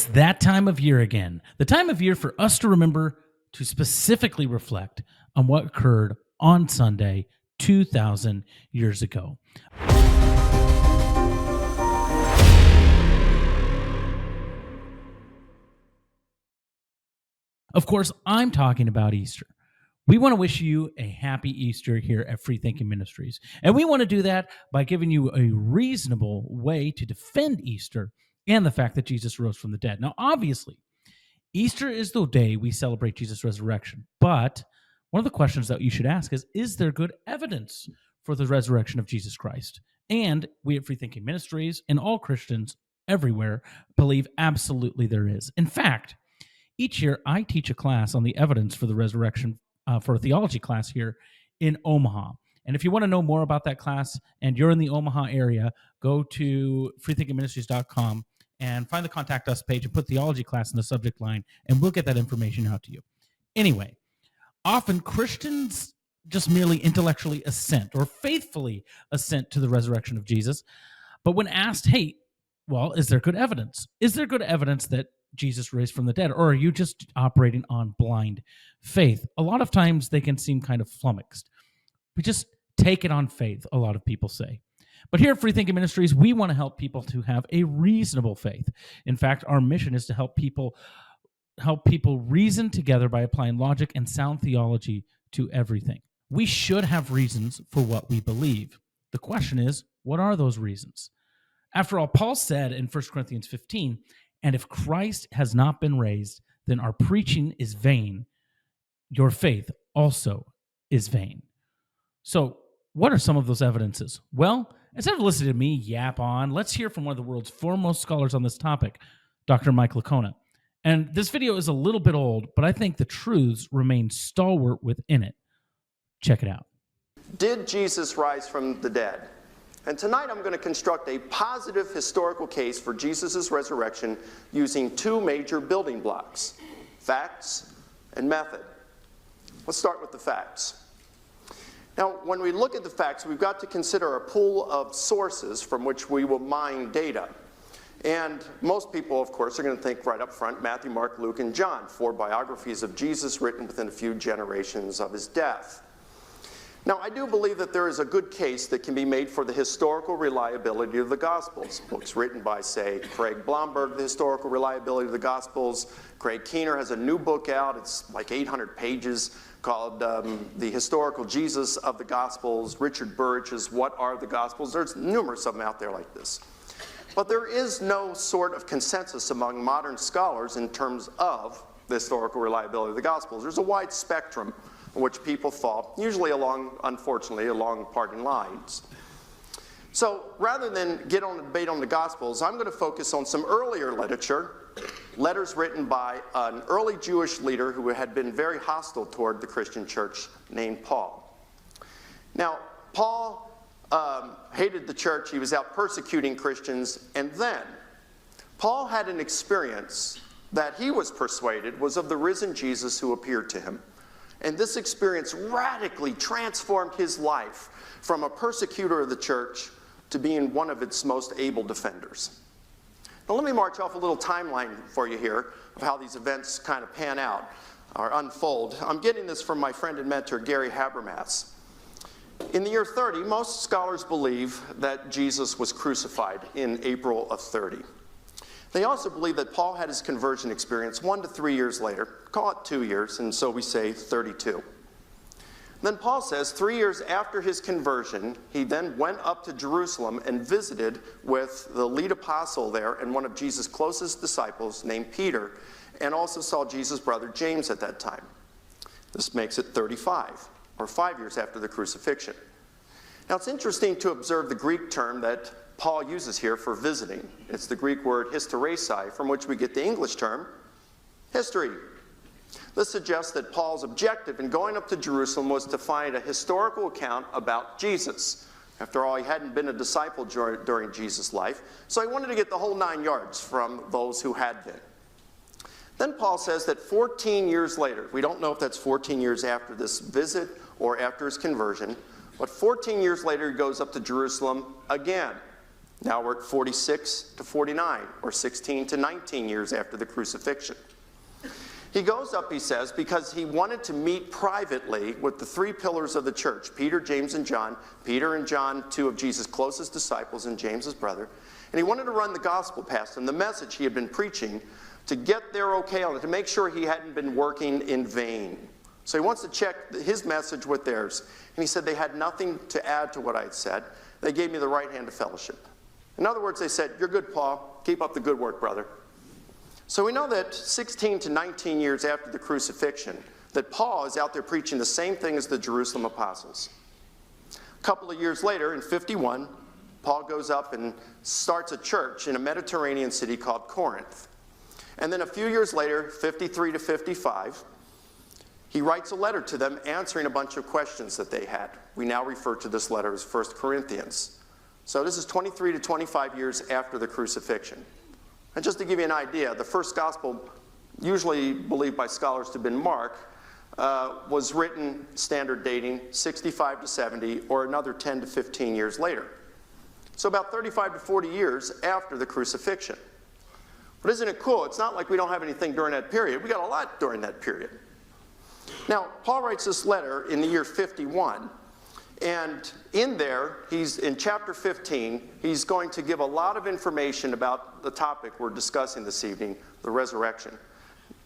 It's that time of year again, the time of year for us to remember to specifically reflect on what occurred on Sunday 2,000 years ago. Of course, I'm talking about Easter. We want to wish you a happy Easter here at FreeThinking Ministries. And we want to do that by giving you a reasonable way to defend Easter and the fact that Jesus rose from the dead. Now, obviously, Easter is the day we celebrate Jesus' resurrection. But one of the questions that you should ask is there good evidence for the resurrection of Jesus Christ? And we at FreeThinking Ministries and all Christians everywhere believe absolutely there is. In fact, each year I teach a class on the evidence for the resurrection for a theology class here in Omaha. And if you want to know more about that class and you're in the Omaha area, go to freethinkingministries.com and find the Contact Us page and put theology class in the subject line, and we'll get that information out to you. Anyway, often Christians just merely intellectually assent or faithfully assent to the resurrection of Jesus. But when asked, hey, well, is there good evidence? Is there good evidence that Jesus raised from the dead, or are you just operating on blind faith? A lot of times they can seem kind of flummoxed. We just take it on faith, a lot of people say. But here at FreeThinking Ministries, we want to help people to have a reasonable faith. In fact, our mission is to help people reason together by applying logic and sound theology to everything. We should have reasons for what we believe. The question is, what are those reasons? After all, Paul said in 1 Corinthians 15, and if Christ has not been raised, then our preaching is vain. Your faith also is vain. So what are some of those evidences? Well, instead of listening to me yap on, let's hear from one of the world's foremost scholars on this topic, Dr. Mike Licona. And this video is a little bit old, but I think the truths remain stalwart within it. Check it out. Did Jesus rise from the dead? And tonight I'm going to construct a positive historical case for Jesus' resurrection using two major building blocks, facts and method. Let's start with the facts. Now, when we look at the facts, we've got to consider a pool of sources from which we will mine data. And most people, of course, are going to think right up front, Matthew, Mark, Luke, and John, 4 biographies of Jesus written within a few generations of his death. Now, I do believe that there is a good case that can be made for the historical reliability of the Gospels. Books written by, say, Craig Blomberg, The Historical Reliability of the Gospels. Craig Keener has a new book out. It's like 800 pages called The Historical Jesus of the Gospels. Richard Burridge's What Are the Gospels? There's numerous of them out there like this. But there is no sort of consensus among modern scholars in terms of the historical reliability of the Gospels. There's a wide spectrum in which people fall, usually unfortunately, along party lines. So rather than get on a debate on the Gospels, I'm going to focus on some earlier literature, letters written by an early Jewish leader who had been very hostile toward the Christian church named Paul. Now, Paul hated the church. He was out persecuting Christians. And then Paul had an experience that he was persuaded was of the risen Jesus who appeared to him. And this experience radically transformed his life from a persecutor of the church to being one of its most able defenders. Now let me march off a little timeline for you here of how these events kind of pan out or unfold. I'm getting this from my friend and mentor, Gary Habermas. In the year 30, most scholars believe that Jesus was crucified in April of 30. They also believe that Paul had his conversion experience 1 to 3 years later, call it 2 years, and so we say 32. Then Paul says 3 years after his conversion, he then went up to Jerusalem and visited with the lead apostle there and one of Jesus' closest disciples named Peter, and also saw Jesus' brother James at that time. This makes it 35, or 5 years after the crucifixion. Now it's interesting to observe the Greek term that Paul uses here for visiting. It's the Greek word hysteresis, from which we get the English term history. This suggests that Paul's objective in going up to Jerusalem was to find a historical account about Jesus. After all, he hadn't been a disciple during Jesus' life, so he wanted to get the whole 9 yards from those who had been. Then Paul says that 14 years later, we don't know if that's 14 years after this visit or after his conversion, but 14 years later he goes up to Jerusalem again. Now we're at 46 to 49, or 16 to 19 years after the crucifixion. He goes up, he says, because he wanted to meet privately with the three pillars of the church, Peter, James, and John. Peter and John, two of Jesus' closest disciples, and James, his brother. And he wanted to run the gospel past them, the message he had been preaching, to get their okay on it, to make sure he hadn't been working in vain. So he wants to check his message with theirs. And he said they had nothing to add to what I had said. They gave me the right hand of fellowship. In other words, they said, "You're good, Paul. Keep up the good work, brother." So we know that 16 to 19 years after the crucifixion, that Paul is out there preaching the same thing as the Jerusalem apostles. A couple of years later, in 51, Paul goes up and starts a church in a Mediterranean city called Corinth. And then a few years later, 53 to 55, he writes a letter to them answering a bunch of questions that they had. We now refer to this letter as 1 Corinthians. So this is 23 to 25 years after the crucifixion. And just to give you an idea, the first gospel, usually believed by scholars to have been Mark, was written, standard dating, 65 to 70, or another 10 to 15 years later. So about 35 to 40 years after the crucifixion. But isn't it cool? It's not like we don't have anything during that period. We got a lot during that period. Now, Paul writes this letter in the year 51. And in there, he's in chapter 15, he's going to give a lot of information about the topic we're discussing this evening, the resurrection.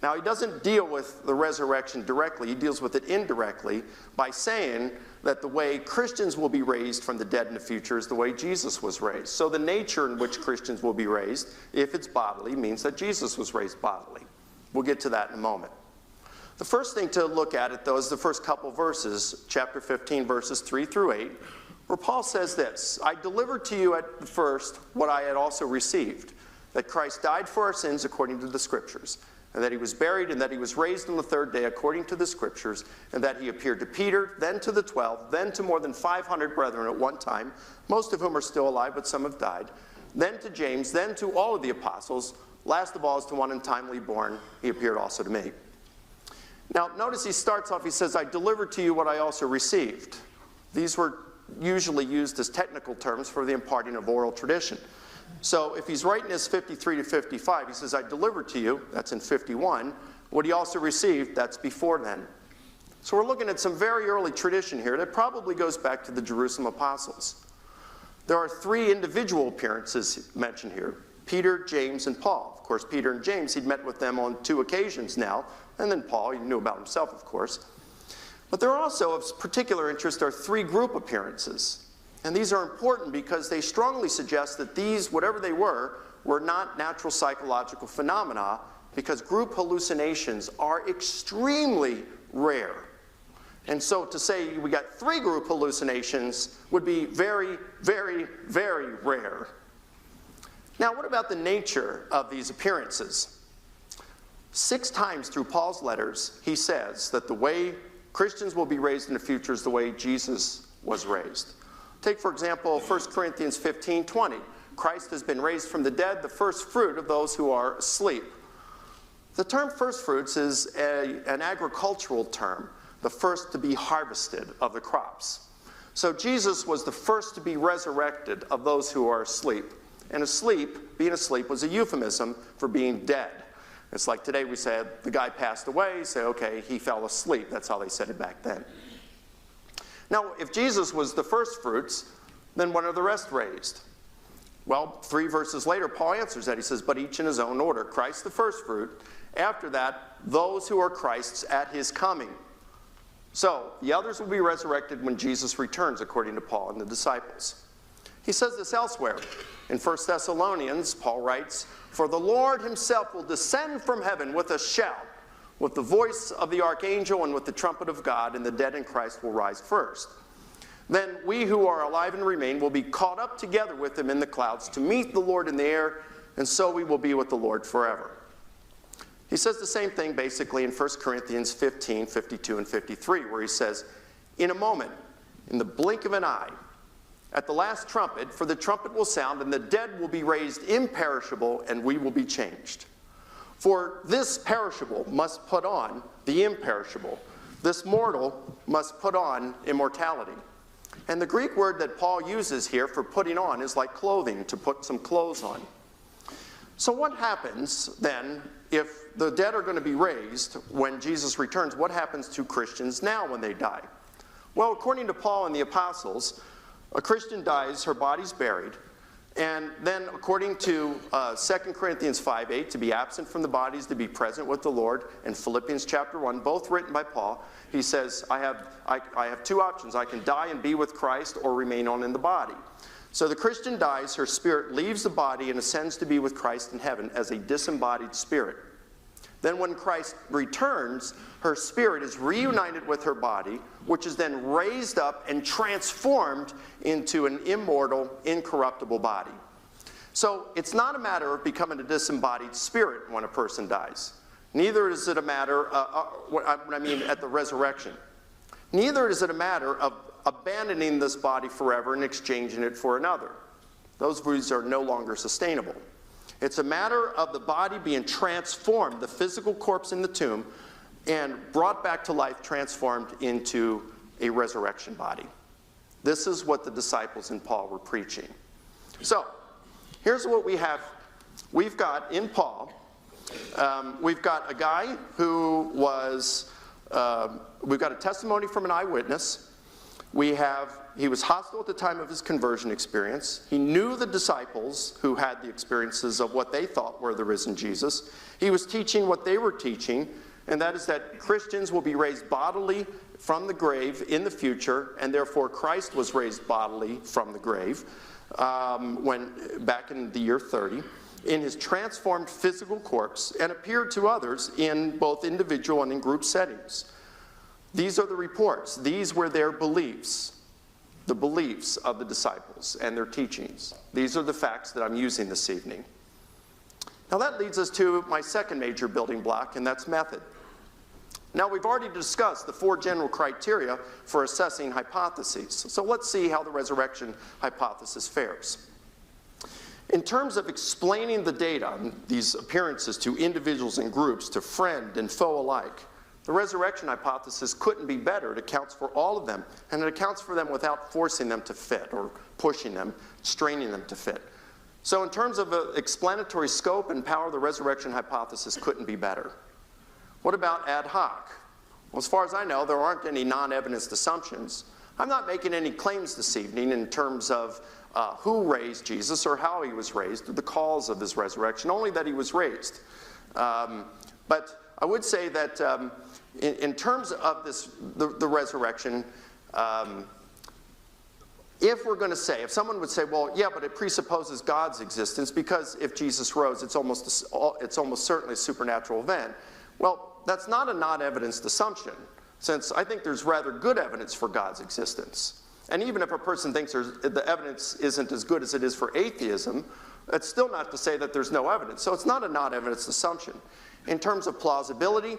Now, he doesn't deal with the resurrection directly. He deals with it indirectly by saying that the way Christians will be raised from the dead in the future is the way Jesus was raised. So the nature in which Christians will be raised, if it's bodily, means that Jesus was raised bodily. We'll get to that in a moment. The first thing to look at, though, is the first couple verses, chapter 15, verses 3 through 8, where Paul says this: "I delivered to you at the first what I had also received, that Christ died for our sins according to the Scriptures, and that he was buried, and that he was raised on the third day according to the Scriptures, and that he appeared to Peter, then to the 12, then to more than 500 brethren at one time, most of whom are still alive, but some have died, then to James, then to all of the apostles, last of all as to one untimely born, he appeared also to me." Now, notice he starts off, he says, "I delivered to you what I also received." These were usually used as technical terms for the imparting of oral tradition. So if he's writing this 53 to 55, he says, "I delivered to you," that's in 51. What he also received, that's before then. So we're looking at some very early tradition here that probably goes back to the Jerusalem apostles. There are three individual appearances mentioned here: Peter, James, and Paul. Of course, Peter and James, he'd met with them on 2 occasions now. And then Paul, he knew about himself, of course. But there are also, of particular interest, are 3 group appearances. And these are important because they strongly suggest that these, whatever they were not natural psychological phenomena, because group hallucinations are extremely rare. And so to say we got 3 group hallucinations would be very, very, very rare. Now, what about the nature of these appearances? 6 times through Paul's letters, he says that the way Christians will be raised in the future is the way Jesus was raised. Take, for example, 1 Corinthians 15:20. Christ has been raised from the dead, the first fruit of those who are asleep. The term first fruits is an agricultural term, the first to be harvested of the crops. So Jesus was the first to be resurrected of those who are asleep. And being asleep was a euphemism for being dead. It's like today we say the guy passed away, you say, okay, he fell asleep. That's how they said it back then. Now, if Jesus was the first fruits, then when are the rest raised? Well, 3 verses later, Paul answers that. He says, "But each in his own order. Christ the first fruit. After that, those who are Christ's at his coming." So, the others will be resurrected when Jesus returns, according to Paul and the disciples. He says this elsewhere. In 1 Thessalonians, Paul writes, "For the Lord himself will descend from heaven with a shout, with the voice of the archangel and with the trumpet of God, and the dead in Christ will rise first. Then we who are alive and remain will be caught up together with him in the clouds to meet the Lord in the air, and so we will be with the Lord forever." He says the same thing basically in 1 Corinthians 15, 52, and 53, where he says, "In a moment, in the blink of an eye, at the last trumpet, for the trumpet will sound, and the dead will be raised imperishable, and we will be changed. For this perishable must put on the imperishable. This mortal must put on immortality. And the Greek word that Paul uses here for putting on is like clothing, to put some clothes on. So what happens then if the dead are going to be raised when Jesus returns? What happens to Christians now when they die? Well, according to Paul and the apostles, a Christian dies, her body's buried, and then according to 2 Corinthians 5:8, to be absent from the body is to be present with the Lord, and Philippians chapter 1, both written by Paul, he says, I have two options. I can die and be with Christ or remain on in the body. So the Christian dies, her spirit leaves the body and ascends to be with Christ in heaven as a disembodied spirit. Then when Christ returns, her spirit is reunited with her body, which is then raised up and transformed into an immortal, incorruptible body. So it's not a matter of becoming a disembodied spirit when a person dies. Neither is it a matter, at the resurrection. Neither is it a matter of abandoning this body forever and exchanging it for another. Those views are no longer sustainable. It's a matter of the body being transformed, the physical corpse in the tomb, and brought back to life, transformed into a resurrection body. This is what the disciples and Paul were preaching. So, here's what we have. We've got, in Paul, we've got a guy who was, we've got a testimony from an eyewitness. He was hostile at the time of his conversion experience. He knew the disciples who had the experiences of what they thought were the risen Jesus. He was teaching what they were teaching, and that is that Christians will be raised bodily from the grave in the future, and therefore Christ was raised bodily from the grave back in the year 30 in his transformed physical corpse, and appeared to others in both individual and in group settings. These are the reports. These were their beliefs, the beliefs of the disciples and their teachings. These are the facts that I'm using this evening. Now that leads us to my second major building block, and that's method. Now we've already discussed the four general criteria for assessing hypotheses. So let's see how the resurrection hypothesis fares. In terms of explaining the data, these appearances to individuals and groups, to friend and foe alike, the resurrection hypothesis couldn't be better. It accounts for all of them, and it accounts for them without forcing them to fit or pushing them, straining them to fit. So in terms of explanatory scope and power, the resurrection hypothesis couldn't be better. What about ad hoc? Well, as far as I know, there aren't any non-evidenced assumptions. I'm not making any claims this evening in terms of who raised Jesus or how he was raised or the cause of his resurrection, only that he was raised. But I would say that in terms of the resurrection, if we're going to say, if someone would say, well, yeah, but it presupposes God's existence, because if Jesus rose, it's almost certainly a supernatural event. Well, that's not a non-evidenced assumption, since I think there's rather good evidence for God's existence. And even if a person thinks the evidence isn't as good as it is for atheism, it's still not to say that there's no evidence. So it's not a non-evidenced assumption. In terms of plausibility,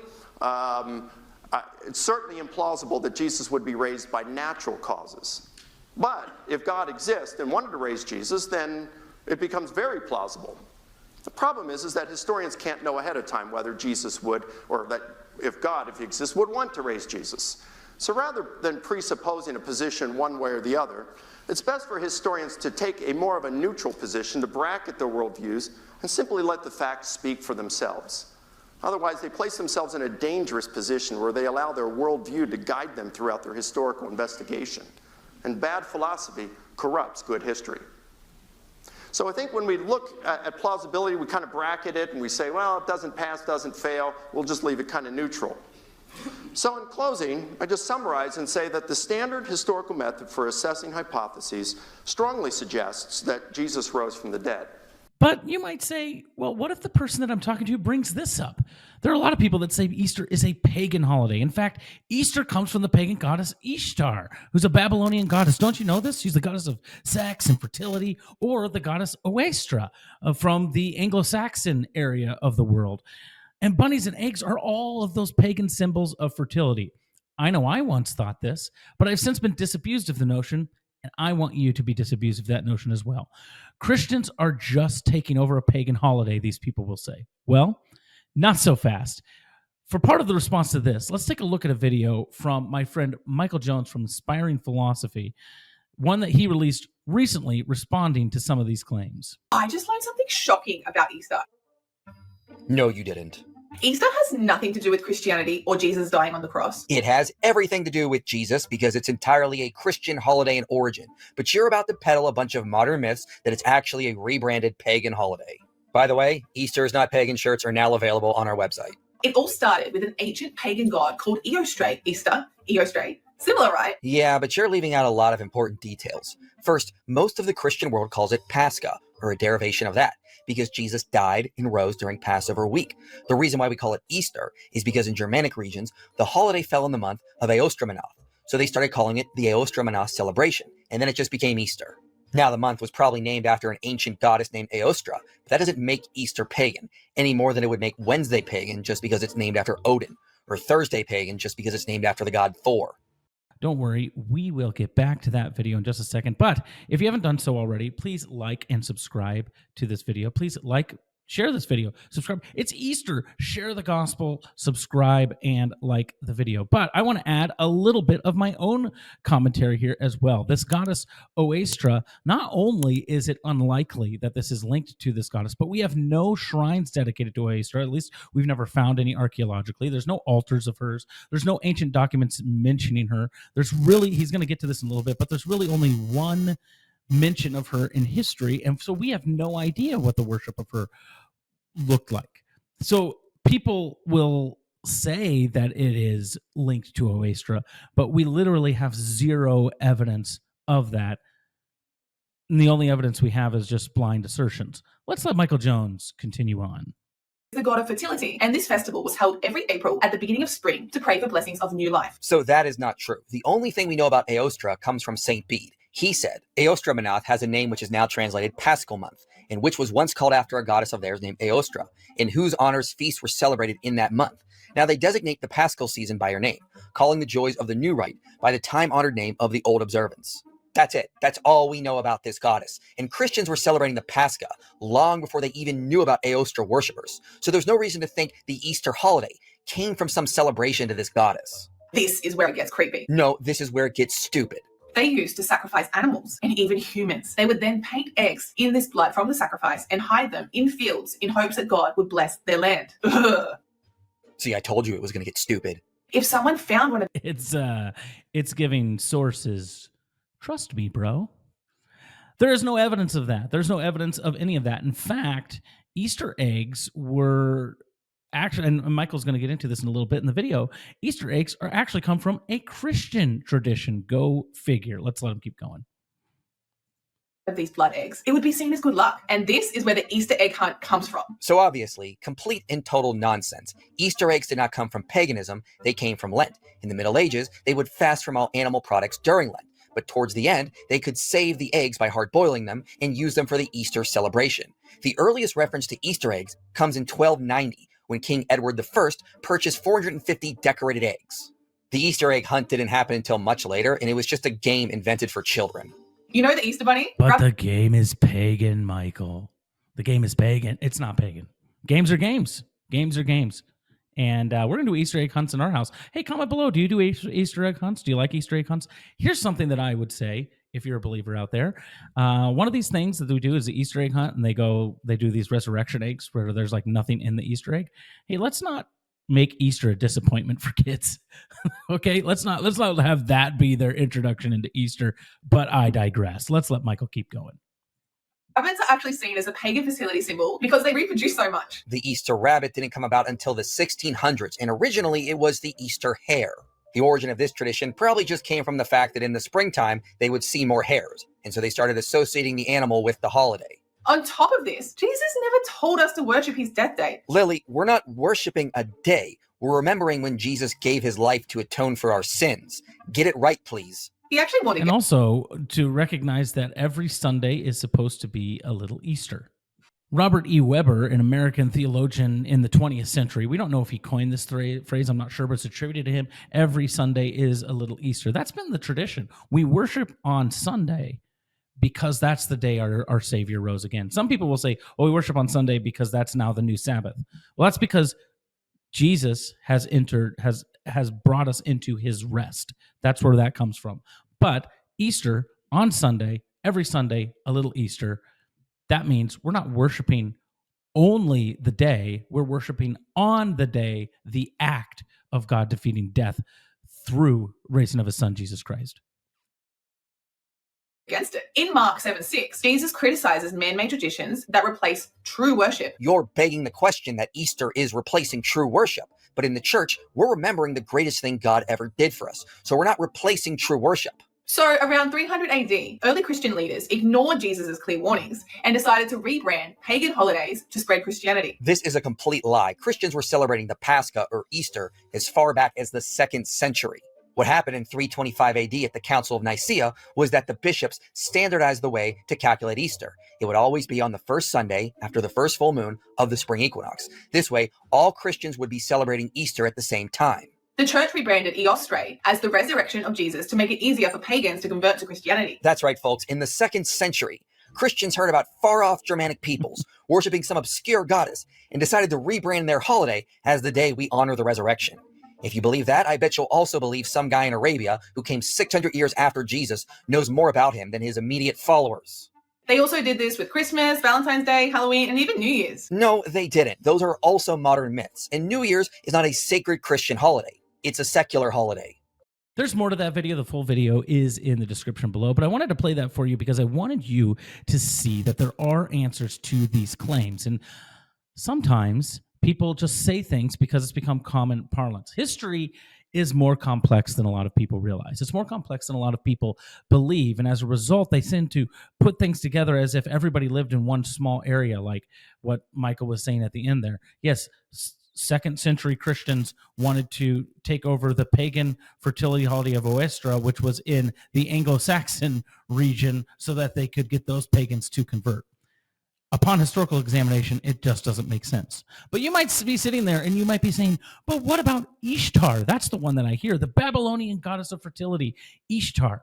it's certainly implausible that Jesus would be raised by natural causes. But if God exists and wanted to raise Jesus, then it becomes very plausible. The problem is that historians can't know ahead of time whether Jesus would, or that if God, if he exists, would want to raise Jesus. So rather than presupposing a position one way or the other, it's best for historians to take a more of a neutral position, to bracket their worldviews, and simply let the facts speak for themselves. Otherwise, they place themselves in a dangerous position where they allow their worldview to guide them throughout their historical investigation. And bad philosophy corrupts good history. So I think when we look at plausibility, we kind of bracket it and we say, well, it doesn't pass, doesn't fail. We'll just leave it kind of neutral. So in closing, I just summarize and say that the standard historical method for assessing hypotheses strongly suggests that Jesus rose from the dead. But you might say, well, what if the person that I'm talking to brings this up? There are a lot of people that say Easter is a pagan holiday. In fact, Easter comes from the pagan goddess Ishtar, who's a Babylonian goddess. Don't you know this? She's the goddess of sex and fertility, or the goddess Oestra from the Anglo-Saxon area of the world. And bunnies and eggs are all of those pagan symbols of fertility. I know I once thought this, but I've since been disabused of the notion, and I want you to be disabused of that notion as well. Christians are just taking over a pagan holiday, these people will say. Well, not so fast. For part of the response to this, let's take a look at a video from my friend Michael Jones from Inspiring Philosophy. one that he released recently responding to some of these claims. I just learned something shocking about Easter. No, you didn't. Easter has nothing to do with Christianity or Jesus dying on the cross. It has everything to do with Jesus because it's entirely a Christian holiday in origin. But you're about to peddle a bunch of modern myths that it's actually a rebranded pagan holiday. By the way, Easter is Not Pagan shirts are now available on our website. It all started with an ancient pagan god called Eostrate. Easter, Eostrate. Similar, right? Yeah, but you're leaving out a lot of important details. First, most of the Christian world calls it Pascha, or a derivation of that, because Jesus died and rose during Passover week. The reason why we call it Easter is because in Germanic regions, the holiday fell in the month of Eostromanoth, so they started calling it the Eostromanoth celebration, and then it just became Easter. Now, the month was probably named after an ancient goddess named Eostra, but that doesn't make Easter pagan, any more than it would make Wednesday pagan just because it's named after Odin, or Thursday pagan just because it's named after the god Thor. Don't worry, we will get back to that video in just a second. But if you haven't done so already, please like and subscribe to this video. Please share this video, subscribe. It's Easter. Share the gospel, subscribe, and like the video. But I want to add a little bit of my own commentary here as well. This goddess Oestra, not only is it unlikely that this is linked to this goddess, but we have no shrines dedicated to Oestra. At least we've never found any archaeologically. There's no altars of hers. There's no ancient documents mentioning her. There's really, he's going to get to this in a little bit, but there's really only one mention of her in history. And so we have no idea what the worship of her looked like. So people will say that it is linked to Oestra, but we literally have zero evidence of that. And the only evidence we have is just blind assertions. Let's let Michael Jones continue on. The god of fertility, and this festival was held every April at the beginning of spring to pray for blessings of new life. So that is not true. The only thing we know about Eostra comes from St. Bede. He said, Eostromanoth has a name which is now translated Paschal month, and which was once called after a goddess of theirs named Eostra, in whose honors feasts were celebrated in that month. Now they designate the Paschal season by her name, calling the joys of the new rite by the time-honored name of the old observance. That's it. That's all we know about this goddess. And Christians were celebrating the Pascha long before they even knew about Eostra worshippers. So there's no reason to think the Easter holiday came from some celebration to this goddess. This is where it gets creepy. No, this is where it gets stupid. They used to sacrifice animals and even humans. They would then paint eggs in this blood from the sacrifice and hide them in fields in hopes that God would bless their land. Ugh. See, I told you it was going to get stupid. If someone found one of It's giving sources, trust me, bro. There is no evidence of that. There's no evidence of any of that. In fact, Easter eggs were actually, and Michael's going to get into this in a little bit in the video, Easter eggs are actually come from a Christian tradition. Go figure. Let's let him keep going. these blood eggs, it would be seen as good luck. And this is where the Easter egg hunt comes from. So obviously, complete and total nonsense. Easter eggs did not come from paganism, they came from Lent. In the Middle Ages, they would fast from all animal products during Lent. But towards the end, they could save the eggs by hard boiling them and use them for the Easter celebration. The earliest reference to Easter eggs comes in 1290, when King Edward I purchased 450 decorated eggs. The Easter egg hunt didn't happen until much later, and it was just a game invented for children. You know the Easter Bunny? But the game is pagan, Michael. The game is pagan. It's not pagan. Games are games. Games are games. And we're going to do Easter egg hunts in our house. Hey, comment below. Do you do Easter egg hunts? Do you like Easter egg hunts? Here's something that I would say, if you're a believer out there. One of these things that we do is the Easter egg hunt, and they do these resurrection eggs where there's like nothing in the Easter egg. Hey, let's not make Easter a disappointment for kids. Okay, let's not have that be their introduction into Easter. But I digress. Let's let Michael keep going. Rabbits are actually seen as a pagan fertility symbol because they reproduce so much. The Easter rabbit didn't come about until the 1600s, and originally it was the Easter hare. The origin of this tradition probably just came from the fact that in the springtime they would see more hares, and so they started associating the animal with the holiday. On top of this, Jesus never told us to worship his death day. Lily, we're not worshiping a day. We're remembering when Jesus gave his life to atone for our sins. Get it right, please. He actually wanted And also to recognize that every Sunday is supposed to be a little Easter. Robert E. Weber, an American theologian in the 20th century, we don't know if he coined this phrase, I'm not sure, but it's attributed to him. Every Sunday is a little Easter. That's been the tradition. We worship on Sunday because that's the day our Savior rose again. Some people will say, oh, we worship on Sunday because that's now the new Sabbath. Well, that's because Jesus has brought us into his rest. That's where that comes from. But Easter on Sunday, every Sunday, a little Easter. That means we're not worshiping only the day, we're worshiping on the day the act of God defeating death through raising of his son, Jesus Christ. Against it. In Mark 7:6, Jesus criticizes man-made traditions that replace true worship. You're begging the question that Easter is replacing true worship. But in the church, we're remembering the greatest thing God ever did for us. So we're not replacing true worship. So around 300 AD, early Christian leaders ignored Jesus' clear warnings and decided to rebrand pagan holidays to spread Christianity. This is a complete lie. Christians were celebrating the Pascha or Easter as far back as the 2nd century. What happened in 325 AD at the Council of Nicaea was that the bishops standardized the way to calculate Easter. It would always be on the first Sunday after the first full moon of the spring equinox. This way, all Christians would be celebrating Easter at the same time. The church rebranded Ishtar as the resurrection of Jesus to make it easier for pagans to convert to Christianity. That's right, folks. In the 2nd century, Christians heard about far-off Germanic peoples worshiping some obscure goddess and decided to rebrand their holiday as the day we honor the resurrection. If you believe that, I bet you'll also believe some guy in Arabia who came 600 years after Jesus knows more about him than his immediate followers. They also did this with Christmas, Valentine's Day, Halloween, and even New Year's. No, they didn't. Those are also modern myths. And New Year's is not a sacred Christian holiday. It's a secular holiday. There's more to that video. The full video is in the description below, but I wanted to play that for you because I wanted you to see that there are answers to these claims. And sometimes people just say things because it's become common parlance. History is more complex than a lot of people realize. It's more complex than a lot of people believe. And as a result, they tend to put things together as if everybody lived in one small area, like what Michael was saying at the end there. Yes, 2nd century Christians wanted to take over the pagan fertility holiday of Ishtar, which was in the Anglo-Saxon region, so that they could get those pagans to convert. Upon historical examination, it just doesn't make sense. But you might be sitting there and you might be saying, but what about Ishtar? That's the one that I hear, the Babylonian goddess of fertility, Ishtar.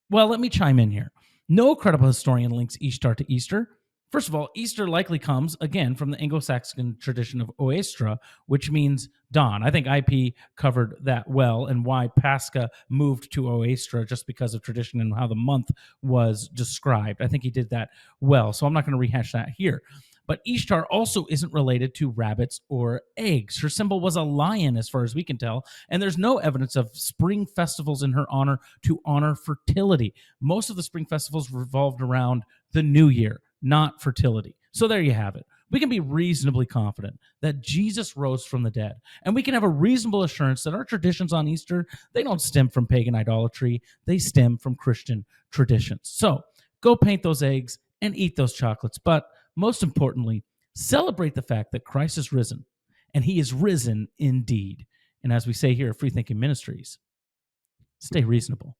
Well, let me chime in here. No credible historian links Ishtar to Easter. First of all, Easter likely comes, again, from the Anglo-Saxon tradition of Oestra, which means dawn. I think IP covered that well, and why Pascha moved to Oestra just because of tradition and how the month was described. I think he did that well, so I'm not going to rehash that here. But Ishtar also isn't related to rabbits or eggs. Her symbol was a lion, as far as we can tell, and there's no evidence of spring festivals in her honor to honor fertility. Most of the spring festivals revolved around the new year, not fertility. So there you have it. We can be reasonably confident that Jesus rose from the dead, and we can have a reasonable assurance that our traditions on Easter, they don't stem from pagan idolatry, they stem from Christian traditions. So go paint those eggs and eat those chocolates, but most importantly, celebrate the fact that Christ is risen, and he is risen indeed. And as we say here at FreeThinking Ministries, stay reasonable.